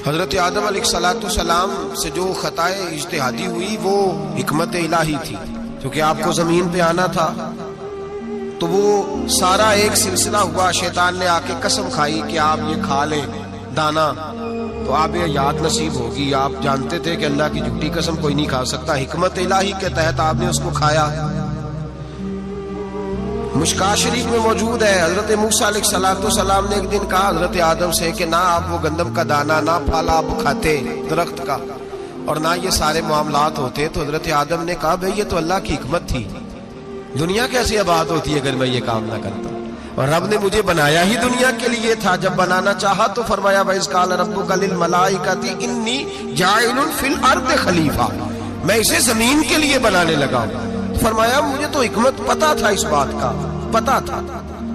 حضرت آدم علیہ السلام سے جو خطائے اجتہادی ہوئی وہ حکمت الہی تھی، کیونکہ آپ کو زمین پہ آنا تھا، تو وہ سارا ایک سلسلہ ہوا۔ شیطان نے آ کے قسم کھائی کہ آپ یہ کھا لیں دانا تو آپ یہ یاد نصیب ہوگی۔ آپ جانتے تھے کہ اللہ کی جھوٹی قسم کوئی نہیں کھا سکتا، حکمت الہی کے تحت آپ نے اس کو کھایا۔ مشکاہ شریف میں موجود ہے، حضرت موسیٰ علیہ السلام نے ایک دن کہا حضرت آدم سے کہ نہ آپ وہ گندم کا دانہ نہ پھالا آپ کھاتے درخت کا، اور نہ یہ سارے معاملات ہوتے۔ تو حضرت آدم نے کہا بھئی یہ تو اللہ کی حکمت تھی، دنیا کیسے آباد ہوتی ہے اگر میں یہ کام نہ کرتا، اور رب نے مجھے بنایا ہی دنیا کے لیے تھا۔ جب بنانا چاہا تو فرمایا وَإِذْ قَالَ رَبُّكَ لِلْمَلَائِكَةِ إِنِّي جَاعِلٌ فِي الْأَرْضِ خَلِيفَةً، میں اسے زمین کے لیے بنانے لگا ہوں۔ فرمایا مجھے تو حکمت پتا تھا، اس بات کا پتا تھا،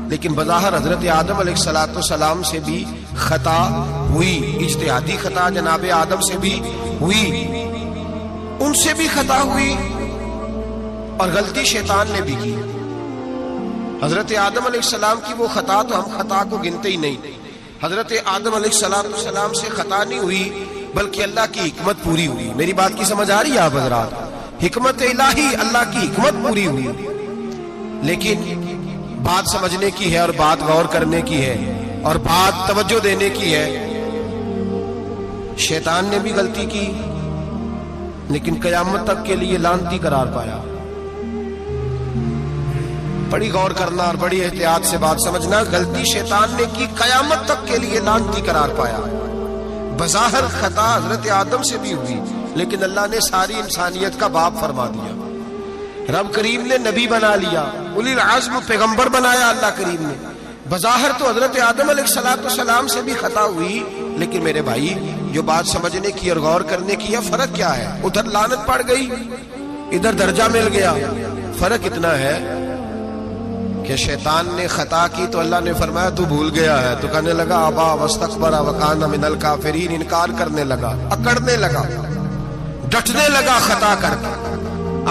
لیکن بظاہر حضرت آدم علیہ السلام سے بھی خطا ہوئی، اجتہادی خطا جناب آدم سے بھی ہوئی، ان سے بھی خطا ہوئی، اور غلطی شیطان نے بھی کی۔ حضرت آدم علیہ السلام کی وہ خطا تو ہم خطا کو گنتے ہی نہیں۔ حضرت آدم علیہ السلام سے خطا نہیں ہوئی بلکہ اللہ کی حکمت پوری ہوئی۔ میری بات کی سمجھ آ رہی ہے آپ حضرات؟ حکمت الہی، اللہ کی حکمت پوری ہوئی، لیکن بات سمجھنے کی ہے اور بات غور کرنے کی ہے اور بات توجہ دینے کی ہے۔ شیطان نے بھی غلطی کی لیکن قیامت تک کے لیے لعنتی قرار پایا۔ بڑی غور کرنا اور بڑی احتیاط سے بات سمجھنا، غلطی شیطان نے کی، قیامت تک کے لیے لعنتی قرار پایا۔ بظاہر خطا حضرت آدم سے بھی ہوئی لیکن اللہ نے ساری انسانیت کا باپ فرما دیا۔ رب کریم نے نبی بنا لیا، اولی العزم پیغمبر بنایا اللہ کریم نے۔ بظاہر تو حضرت آدم علیہ السلام سے بھی خطا ہوئی، لیکن میرے بھائی جو بات سمجھنے کی اور غور کرنے کی ہے، فرق کیا ہے؟ ادھر لعنت پڑ گئی، ادھر درجہ مل گیا۔ فرق اتنا ہے کہ شیطان نے خطا کی تو اللہ نے فرمایا تو بھول گیا ہے، تو کہنے لگا ابا واستکبر وکان من الکافرین، انکار کرنے لگا، اکڑنے لگا، ڈٹنے لگا خطا کر کے،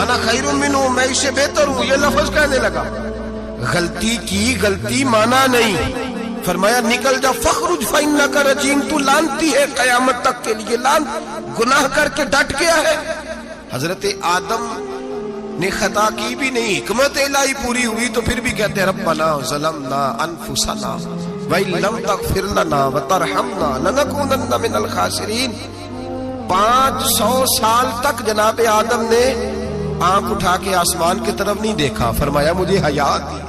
انا خیر منہ، میں اس سے بہتر ہوں، یہ لفظ کہنے لگا۔ غلطی کی، غلطی مانا نہیں، فرمایا نکل جا، فخرج فإنک رجیم، تو لعنتی ہے قیامت تک کے لیے، لعنت، گناہ کر کے ڈٹ گیا ہے۔ حضرت آدم نے خطا کی بھی نہیں، حکمت الہی پوری ہوئی، تو پھر بھی کہتے ہیں ربنا ظلمنا انفسنا وَإِن لَمْ تَغْفِرْ لَنَا وَتَرْحَمْنَا لَنَكُونَنَّ مِنَ الْخَاسِرِينَ۔ 500 سال تک جناب آدم نے آنکھ اٹھا کے آسمان کی طرف نہیں دیکھا، فرمایا مجھے حیا دی،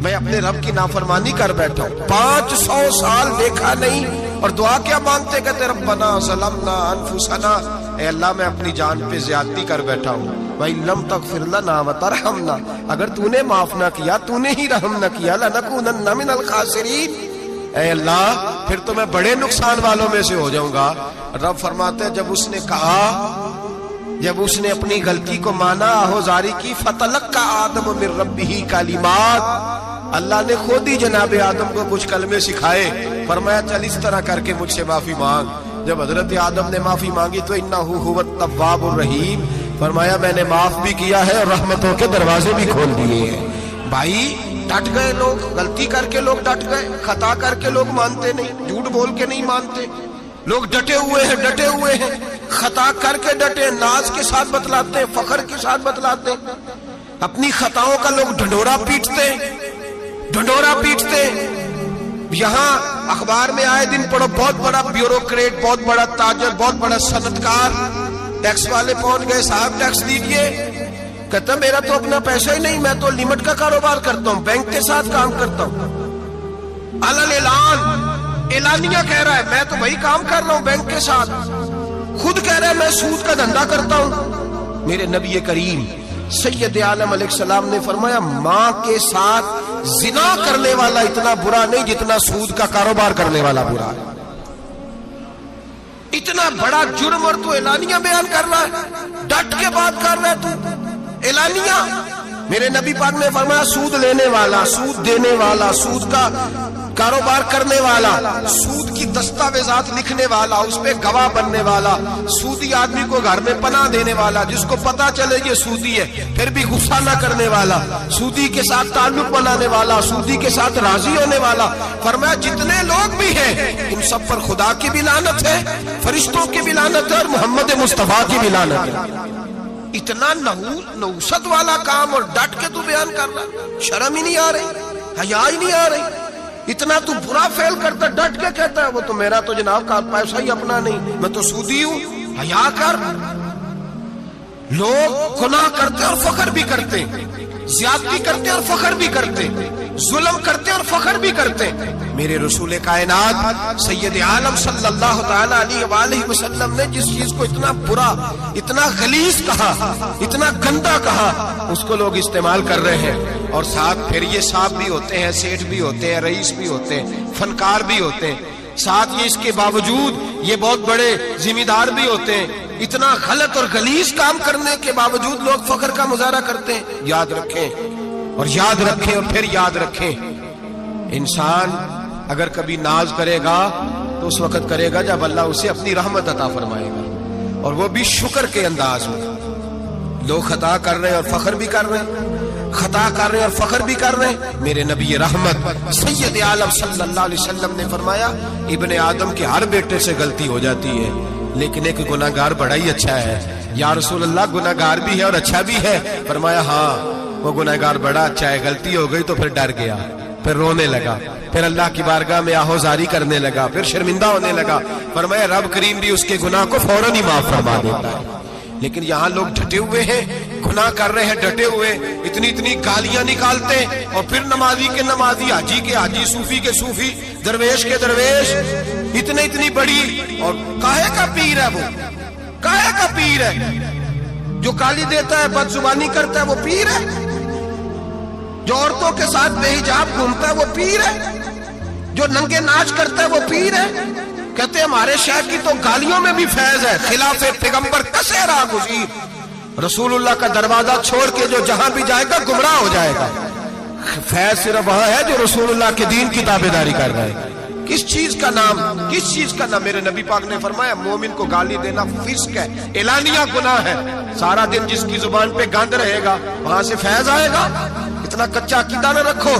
میں اپنے رب کی نافرمانی کر بیٹھا ہوں۔ 500 سال دیکھا نہیں، اور دعا کیا مانگتے؟ کہتے ربنا ظلمنا انفسنا، اے اللہ میں اپنی جان پہ زیادتی کر بیٹھا ہوں، وَإِن لَمْ تَغْفِرْ لَنَا وَتَرْحَمْنَا، اگر تو نے معاف نہ کیا، تو نے ہی رحم نہ کیا، لَنَكُونَنَّ مِنَ الْخَاسِرِينَ، اے اللہ پھر تو میں بڑے نقصان والوں میں سے ہو جاؤں گا۔ رب فرماتے ہیں جب اس نے کہا، جب اس نے اپنی غلطی کو مانا، آہوزاری کی، فَتَلَقَّى آدَمُ مِن رَبِّهِ کَلِمَاتٍ، اللہ نے خود ہی جناب آدم کو کچھ کلمے سکھائے، فرمایا چل اس طرح کر کے مجھ سے معافی مانگ۔ جب حضرت آدم نے معافی مانگی تو اِنَّهُ هُوَ التَّوَّابُ الرَّحِيمُ، فرمایا میں نے معاف بھی کیا ہے اور رحمتوں کے دروازے بھی کھول دیے ہیں۔ بھائی ڈٹ گئے لوگ، غلطی کر کے لوگ ڈٹ گئے، خطا کر کے لوگ مانتے نہیں، جھوٹ بول کے نہیں مانتے، لوگ ڈٹے ہوئے ہیں، ڈٹے ہوئے ہیں، خطا کر کے ڈٹے، ناز کے ساتھ بتلاتے ہیں، فخر کے ساتھ بتلاتے ہیں، اپنی خطاؤں کا لوگ ڈھنڈورا پیٹتے ہیں، ڈھنڈورا پیٹتے ہیں۔ یہاں اخبار میں آئے دن پڑھو، بہت بڑا بیوروکریٹ، بہت بڑا تاجر، بہت بڑا صنعتکار، ٹیکس والے پہنچ گئے، صاحب ٹیکس دیجئے، کہتا میرا تو اپنا پیسہ ہی نہیں، میں تو لمٹ کا کاروبار کرتا ہوں، بینک کے ساتھ کام کرتا ہوں، علل اعلان، اعلانیہ کہہ رہا ہے میں تو وہی کام کر رہا ہوں بینک کے ساتھ، خود کہہ رہا ہے میں سود کا دھندا کرتا ہوں۔ میرے نبی کریم سید عالم علیہ السلام نے فرمایا ماں کے ساتھ زنا کرنے والا اتنا برا نہیں جتنا سود کا کاروبار کرنے والا برا ہے۔ اتنا بڑا جرم اور تو اعلانیہ بیان کر رہا ہے، ڈٹ کے بات کر رہا ہے تو اعلانیہ۔ میرے نبی پاک نے فرمایا سود لینے والا، سود دینے والا، سود کا کاروبار کرنے والا، سود کی دستاویزات لکھنے والا، اس پہ گواہ بننے والا، سودی آدمی کو گھر میں پناہ دینے والا، جس کو پتا چلے یہ سودی ہے پھر بھی غصہ نہ کرنے والا، سودی کے ساتھ تعلق بنانے والا، سودی کے ساتھ راضی ہونے والا. فرمایا جتنے لوگ بھی ہیں ان سب پر خدا کی بھی لعنت ہے، فرشتوں کی بھی لعنت ہے، اور محمد مصطفیٰ کی بھی لعنت ہے. اتنا نحوست والا کام اور ڈٹ کے تو بیان کر رہا، شرم ہی نہیں آ رہی، حیا ہی نہیں آ رہی. اتنا تو برا فیل کرتا ڈٹ کے کہتا ہے وہ تو میرا تو جناب کا پیسہ ہی اپنا نہیں، میں تو سودی ہوں. حیا کر. لوگ گناہ کرتے اور فخر بھی کرتے، زیادتی کرتے اور فخر بھی کرتے، ظلم کرتے اور فخر بھی کرتے. میرے رسول کائنات سید عالم صلی اللہ تعالی علیہ وآلہ وسلم نے جس چیز کو اتنا برا، اتنا غلیظ کہا، اتنا گندا کہا، اس کو لوگ استعمال کر رہے ہیں. اور ساتھ پھر یہ صاحب بھی ہوتے ہیں، سیٹھ بھی ہوتے ہیں، رئیس بھی ہوتے ہیں، فنکار بھی ہوتے ہیں، ساتھ یہ اس کے باوجود یہ بہت بڑے ذمہ دار بھی ہوتے ہیں. اتنا غلط اور غلیظ کام کرنے کے باوجود لوگ فخر کا مظاہرہ کرتے ہیں. یاد رکھیں اور یاد رکھیں اور پھر یاد رکھیں، انسان اگر کبھی ناز کرے گا تو اس وقت کرے گا جب اللہ اسے اپنی رحمت عطا فرمائے گا، اور وہ بھی شکر کے انداز میں. لوگ خطا کر رہے ہیں اور فخر بھی کر رہے ہیں، خطا کر رہے ہیں اور فخر بھی کر رہے ہیں. میرے نبی رحمت سید عالم صلی اللہ علیہ وسلم نے فرمایا ابن آدم کے ہر بیٹے سے غلطی ہو جاتی ہے، لیکن ایک گناہگار بڑا ہی اچھا ہے. یا رسول اللہ گناہگار بھی ہے اور اچھا بھی ہے؟ فرمایا ہاں وہ گناہگار بڑا اچھا ہے، غلطی ہو گئی تو پھر ڈر گیا، پھر رونے لگا، پھر اللہ کی بارگاہ میں آہوزاری کرنے لگا، پھر شرمندہ ہونے لگا. فرمایا رب کریم بھی اس کے گناہ کو فوراً ہی معاف فرما دیتا ہے. لیکن یہاں لوگ ڈٹے ہوئے ہیں، گناہ کر رہے ہیں ڈٹے ہوئے، اتنی گالیاں نکالتے، اور پھر نمازی کے نمازی، حاجی کے حاجی، صوفی کے صوفی، درویش کے درویش، اتنی بڑی. اور کاہے کا پیر ہے وہ؟ کاہے کا پیر ہے؟ جو گالی دیتا ہے، بد زبانی کرتا ہے، وہ پیر ہے؟ جو عورتوں کے ساتھ بے حجاب گھومتا ہے وہ پیر ہے؟ جو ننگے ناچ کرتا ہے وہ پیر ہے؟ کہتے ہیں ہمارے شیخ کی تو گالیوں میں بھی فیض ہے، خلاف پیغمبر کسے راہ گزیر. رسول اللہ کا دروازہ چھوڑ کے جو جہاں بھی جائے گا گمراہ ہو جائے گا. فیض صرف وہاں ہے جو رسول اللہ کے دین کی تابعداری کر رہا ہے. کس چیز کا نام، کس چیز کا نام؟ میرے نبی پاک نے فرمایا مومن کو گالی دینا فسق ہے، اعلانیہ گناہ ہے. سارا دن جس کی زبان پہ گند رہے گا وہاں سے فیض آئے گا؟ اتنا کچا عقیدہ نہ رکھو.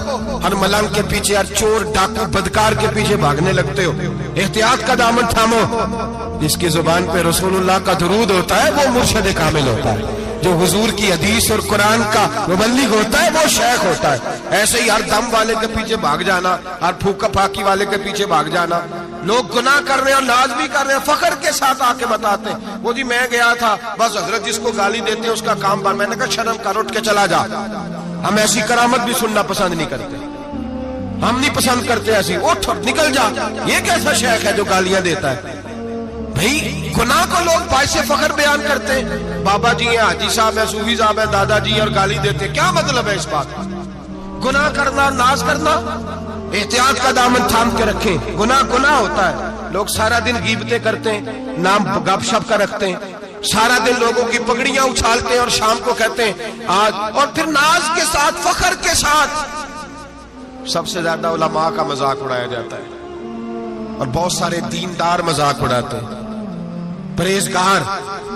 ہر ملنگ کے پیچھے، ہر چور ڈاکو بدکار کے پیچھے بھاگنے لگتے ہو. احتیاط کا دامن تھامو. جس کی زبان پہ رسول اللہ کا درود ہوتا ہے وہ مرشد کامل ہوتا ہے، جو حضور کی حدیث اور قرآن کا مبلغ ہوتا ہے وہ شیخ ہوتا ہے. ایسے ہی ہر دم والے کے پیچھے بھاگ جانا، ہر پھوکا پھاکی والے کے پیچھے بھاگ جانا. لوگ گناہ کر رہے ہیں اور ناز بھی کر رہے ہیں، فخر کے ساتھ آ کے بتاتے ہیں وہ جی میں گیا تھا، بس حضرت جس کو گالی دیتے ہیں اس کا کام بن. میں نے کہا شرم کر، اٹھ کے چلا جا. ہم ایسی کرامت بھی سننا پسند نہیں کرتے، ہم نہیں پسند کرتے ایسی. اٹھ اور نکل جا. یہ کیسا شیخ ہے جو گالیاں دیتا ہے؟ بھئی گناہ کو لوگ باعث فخر بیان کرتے ہیں. بابا جی ہیں، حاجی صاحب ہیں، صوفی صاحب ہیں، دادا جی اور گالی دیتے ہیں. کیا مطلب ہے اس بات کا؟ گناہ کرنا، ناز کرنا. احتیاط کا دامن تھام کے رکھیں. گناہ ہوتا ہے. لوگ سارا دن غیبتیں کرتے ہیں، نام گپ شپ کا رکھتے ہیں، سارا دن لوگوں کی پگڑیاں اچھالتے ہیں اور شام کو کہتے ہیں آج. اور پھر ناز کے ساتھ، فخر کے ساتھ سب سے زیادہ علماء کا مذاق اڑایا جاتا ہے، اور بہت سارے دیندار مذاق اڑاتے ہیں. پرہیزگار،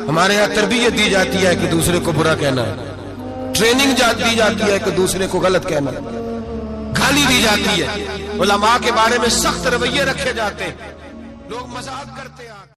ہمارے یہاں تربیت دی جاتی ہے کہ دوسرے کو برا کہنا ہے، ٹریننگ دی جاتی ہے کہ دوسرے کو غلط کہنا ہے، گالی دی جاتی ہے، علماء کے بارے میں سخت رویے رکھے جاتے ہیں، لوگ مذاق کرتے ہیں.